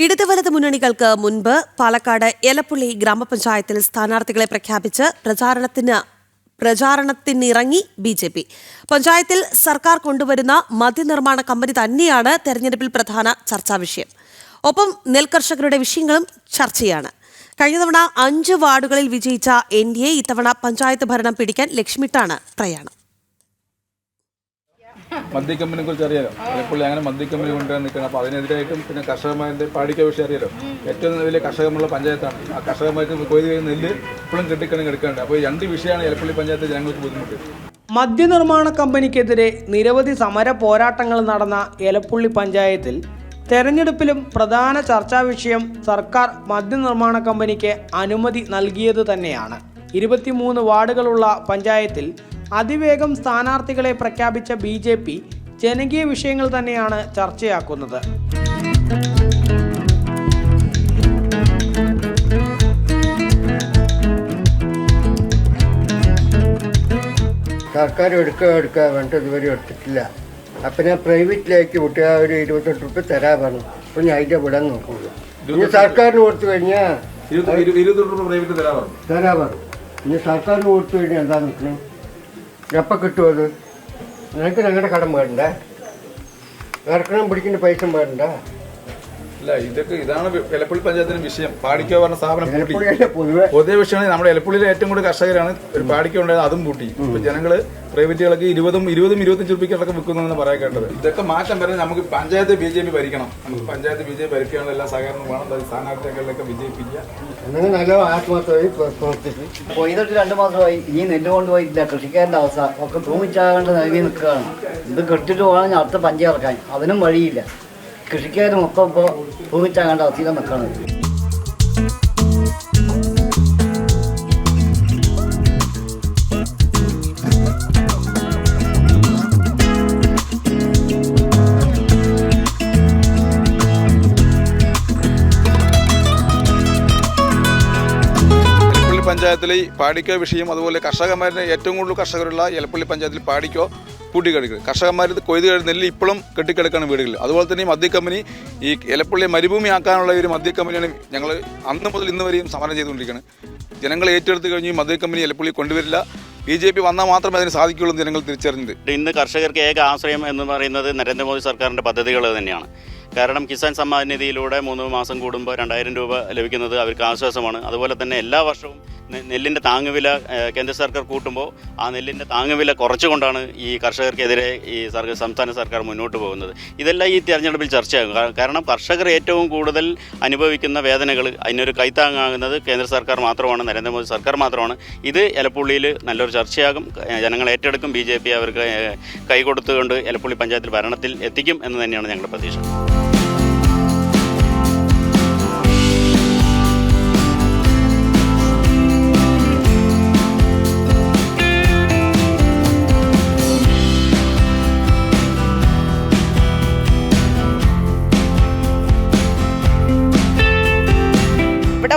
ഇടത് വലത് മുന്നണികൾക്ക് മുൻപ് പാലക്കാട് എലപ്പുള്ളി ഗ്രാമപഞ്ചായത്തിൽ സ്ഥാനാർത്ഥികളെ പ്രഖ്യാപിച്ച് പ്രചാരണത്തിനിറങ്ങി ബി.ജെ.പി. പഞ്ചായത്തിൽ സർക്കാർ കൊണ്ടുവരുന്ന മദ്യനിർമ്മാണ കമ്പനി തന്നെയാണ് തെരഞ്ഞെടുപ്പിൽ പ്രധാന ചർച്ചാ വിഷയം. ഒപ്പം നെൽകർഷകരുടെ വിഷയങ്ങളും ചർച്ചയാണ്. കഴിഞ്ഞ തവണ 5 വാർഡുകളിൽ വിജയിച്ച NDA ഇത്തവണ പഞ്ചായത്ത് ഭരണം പിടിക്കാൻ ലക്ഷ്യമിട്ടാണ് പ്രയാണം. മദ്യക്കമ്പനിയെ കുറിച്ച് അറിയാലോ. എലപ്പുള്ളി അങ്ങനെ മദ്യക്കമ്പനി കൊണ്ടുവരാൻ നിൽക്കണം. അപ്പോൾ അതിനെതിരായിട്ടും പിന്നെ കർഷകന്മാരുടെ പാടിക്ക വിഷയം അറിയാലോ. ഏറ്റവും വലിയ കർഷകമുള്ള പഞ്ചായത്താണ്. ആ കർഷകന്മാർക്ക് കൊയ്ത് കഴിഞ്ഞ നെല്ല് ഇപ്പോഴും കെട്ടിക്കണങ്ങ് എടുക്കാണ്ട്. അപ്പോൾ 2 വിഷയമാണ് എലപ്പുള്ളി പഞ്ചായത്ത് ജനങ്ങൾക്ക് ബുദ്ധിമുട്ട്. മദ്യനിർമ്മാണ കമ്പനിക്കെതിരെ നിരവധി സമര പോരാട്ടങ്ങൾ നടന്ന എലപ്പുള്ളി പഞ്ചായത്തിൽ തെരഞ്ഞെടുപ്പിലും പ്രധാന ചർച്ചാ വിഷയം സർക്കാർ മദ്യനിർമ്മാണ കമ്പനിക്ക് അനുമതി നൽകിയത് തന്നെയാണ്. 23 വാർഡുകളുള്ള പഞ്ചായത്തിൽ അതിവേഗം സ്ഥാനാർത്ഥികളെ പ്രഖ്യാപിച്ച ബി.ജെ.പി. ജനകീയ വിഷയങ്ങൾ തന്നെയാണ് ചർച്ചയാക്കുന്നത്. സർക്കാർ എടുക്കുക വേണ്ട ഇതുവരെ എടുത്തിട്ടില്ല. അപ്പം ഞാൻ പ്രൈവറ്റിലേക്ക് വിട്ടുക ഒരു 28 റുപ്യ തരാൻ പറഞ്ഞു. അപ്പോൾ ഞാൻ അതിൻ്റെ വിടാൻ നോക്കുള്ളൂ. ഇനി സർക്കാരിന് കൊടുത്തു കഴിഞ്ഞാൽ 20 രൂപ പ്രൈവറ്റ് തരാൻ പറഞ്ഞു. ഇനി സർക്കാരിന് കൊടുത്തു കഴിഞ്ഞാൽ എന്താ നിൽക്കണം? എപ്പോൾ കിട്ടും അത്? നിനക്ക് ഞങ്ങളുടെ കടം വേണ്ട, ഇറക്കണം പിടിക്കുന്ന പൈസ വേണ്ട. അല്ല, ഇതാണ് എലപ്പുള്ളി പഞ്ചായത്തിന് വിഷയം. പാടിക്കോ പറഞ്ഞ സ്ഥാപനം പൊതുവെ വിഷയമാണ്. നമ്മുടെ എലപ്പുള്ളിയിലെ ഏറ്റവും കൂടുതൽ കർഷകരാണ്. ഒരു പാടിക്കോ ഉണ്ടായത്, അതും പൂട്ടി. ഇപ്പൊ ജനങ്ങള് പ്രൈവറ്റുകൾക്ക് 20-25 രൂപയ്ക്കൊക്കെ വിൽക്കുന്നതെന്ന് പറയാൻ കേട്ടത്. ഇതൊക്കെ മാറ്റം വരുന്നത് നമുക്ക് പഞ്ചായത്ത് ബി.ജെ.പി. ഭരിക്കണം. നമുക്ക് പഞ്ചായത്ത് ബി.ജെ.പി. ഭരിക്കാനുള്ള എല്ലാ സഹകരണം വേണം. സ്ഥാനാർത്ഥികളിലൊക്കെ വിജയിപ്പിക്കുക. നല്ല ആത്മാർത്ഥമായി പ്രവർത്തിക്കും. കൊയ്തിട്ട് 2 മാസമായി. ഇനി നെല്ല് കൊണ്ടുപോയിട്ടില്ല. കൃഷിക്കാരൻ്റെ അവസ്ഥ ഒക്കെ ഭൂമിച്ചാകേണ്ട നൽകി നിൽക്കുകയാണ്. ഇത് കെട്ടിട്ട് പോകണമെങ്കിൽ അടുത്ത പഞ്ചി ഇറക്കാൻ അതിനും വഴിയില്ല. കൃഷിക്കാർ മൊത്തം ഇപ്പോൾ ഭൂമിച്ചാകേണ്ട അവസ്ഥയിലാണ് നിൽക്കുന്നത്. പഞ്ചായത്തിലെ പാടിക്കോ വിഷയം, അതുപോലെ കർഷകന്മാരുടെ ഏറ്റവും കൂടുതൽ കർഷകരുള്ള എലപ്പുള്ളി പഞ്ചായത്തിൽ പാടിക്കോ പൂട്ടിക്കിടക്കുക. കർഷകന്മാർ കൊയ്ത് കഴിഞ്ഞ നെല്ല് ഇപ്പോഴും കെട്ടിക്കിടക്കാണ് വീടുകളിൽ. അതുപോലെ തന്നെ മദ്യക്കമ്പനി ഈ എലപ്പുള്ളിയെ മരുഭൂമിയാക്കാനുള്ള ഒരു മദ്യക്കമ്പനിയാണ് ഞങ്ങൾ അന്ന് മുതൽ ഇന്ന് വരെയും സമരം ചെയ്തുകൊണ്ടിരിക്കുകയാണ്. ജനങ്ങൾ ഏറ്റെടുത്ത് കഴിഞ്ഞ് ഈ മദ്യക്കമ്പനി എലപ്പുള്ളി കൊണ്ടുവരില്ല. ബി.ജെ.പി. വന്നാൽ മാത്രമേ അതിന് സാധിക്കുകയുള്ളൂ എന്ന് ജനങ്ങൾ തിരിച്ചറിഞ്ഞിട്ടുണ്ട്. ഇന്ന് കർഷകർക്ക് ഏക ആശ്രയം എന്ന് പറയുന്നത് നരേന്ദ്രമോദി സർക്കാരിൻ്റെ പദ്ധതികൾ തന്നെയാണ്. കാരണം കിസാൻ സമ്മാൻ നിധിയിലൂടെ 3 മാസം കൂടുമ്പോൾ 2000 രൂപ ലഭിക്കുന്നത് അവർക്ക് ആശ്വാസമാണ്. അതുപോലെ തന്നെ എല്ലാ വർഷവും നെല്ലിൻ്റെ താങ്ങുവില കേന്ദ്ര സർക്കാർ കൂട്ടുമ്പോൾ ആ നെല്ലിൻ്റെ താങ്ങുവില കുറച്ചുകൊണ്ടാണ് ഈ കർഷകർക്കെതിരെ ഈ സംസ്ഥാന സർക്കാർ മുന്നോട്ട് പോകുന്നത്. ഇതെല്ലാം ഈ തെരഞ്ഞെടുപ്പിൽ ചർച്ചയാകും. കാരണം കർഷകർ ഏറ്റവും കൂടുതൽ അനുഭവിക്കുന്ന വേദനകൾ അതിനൊരു കൈത്താങ്ങാകുന്നത് കേന്ദ്ര സർക്കാർ മാത്രമാണ്, നരേന്ദ്രമോദി സർക്കാർ മാത്രമാണ്. ഇത് എലപ്പുള്ളിയിൽ നല്ലൊരു ചർച്ചയാകും. ജനങ്ങൾ ഏറ്റെടുക്കും. ബി.ജെ.പി. അവർക്ക് കൈകൊടുത്തുകൊണ്ട് എലപ്പുള്ളി പഞ്ചായത്തിൽ ഭരണത്തിൽ എത്തിക്കും എന്ന് തന്നെയാണ് ഞങ്ങളുടെ പ്രതീക്ഷ.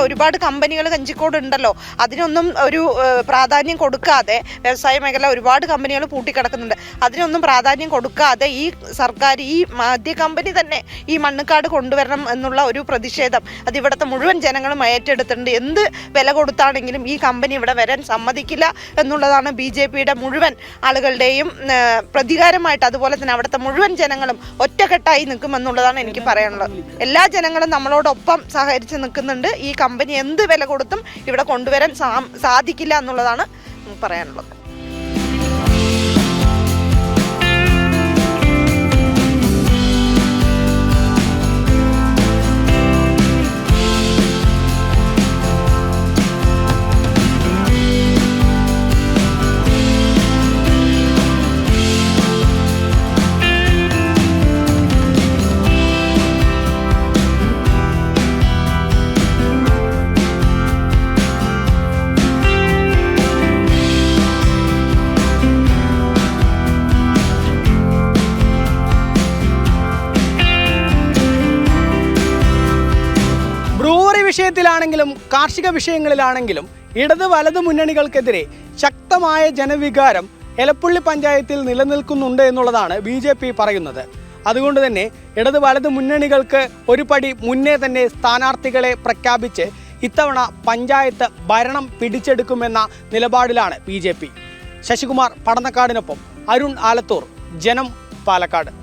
ഒരുപാട് കമ്പനികൾ കഞ്ചിക്കോട് ഉണ്ടല്ലോ, അതിനൊന്നും ഒരു പ്രാധാന്യം കൊടുക്കാതെ, വ്യവസായ മേഖല ഒരുപാട് കമ്പനികൾ പൂട്ടിക്കിടക്കുന്നുണ്ട്, അതിനൊന്നും പ്രാധാന്യം കൊടുക്കാതെ ഈ സർക്കാർ ഈ മദ്യ കമ്പനി തന്നെ ഈ മണ്ണുകാട് കൊണ്ടുവരണം എന്നുള്ള ഒരു പ്രതിഷേധം അത് ഇവിടുത്തെ മുഴുവൻ ജനങ്ങളും ഏറ്റെടുത്തിട്ടുണ്ട്. എന്ത് വില കൊടുത്താണെങ്കിലും ഈ കമ്പനി ഇവിടെ വരാൻ സമ്മതിക്കില്ല എന്നുള്ളതാണ് ബി.ജെ.പിയുടെ മുഴുവൻ ആളുകളുടെയും പ്രതികാരമായിട്ട്. അതുപോലെ തന്നെ അവിടുത്തെ മുഴുവൻ ജനങ്ങളും ഒറ്റക്കെട്ടായി നിൽക്കുമെന്നുള്ളതാണ് എനിക്ക് പറയാനുള്ളത്. എല്ലാ ജനങ്ങളും നമ്മളോടൊപ്പം സഹകരിച്ച് നിൽക്കുന്നുണ്ട്. ഈ കമ്പനി എന്ത് വില കൊടുത്തും ഇവിടെ കൊണ്ടുവരാൻ സാധിക്കില്ല എന്നുള്ളതാണ് പറയാനുള്ളത്. വിഷയത്തിലാണെങ്കിലും കാർഷിക വിഷയങ്ങളിലാണെങ്കിലും ഇടത് വലത് മുന്നണികൾക്കെതിരെ ശക്തമായ ജനവികാരം എലപ്പുള്ളി പഞ്ചായത്തിൽ നിലനിൽക്കുന്നുണ്ട് എന്നുള്ളതാണ് ബി.ജെ.പി. പറയുന്നത്. അതുകൊണ്ട് തന്നെ ഇടത് വലത് മുന്നണികൾക്ക് ഒരു പടി മുന്നേ തന്നെ സ്ഥാനാർത്ഥികളെ പ്രഖ്യാപിച്ച് ഇത്തവണ പഞ്ചായത്ത് ഭരണം പിടിച്ചെടുക്കുമെന്ന നിലപാടിലാണ് BJP. ശശികുമാർ പടന്നക്കാടിനൊപ്പം അരുൺ ആലത്തൂർ, ജനം, പാലക്കാട്.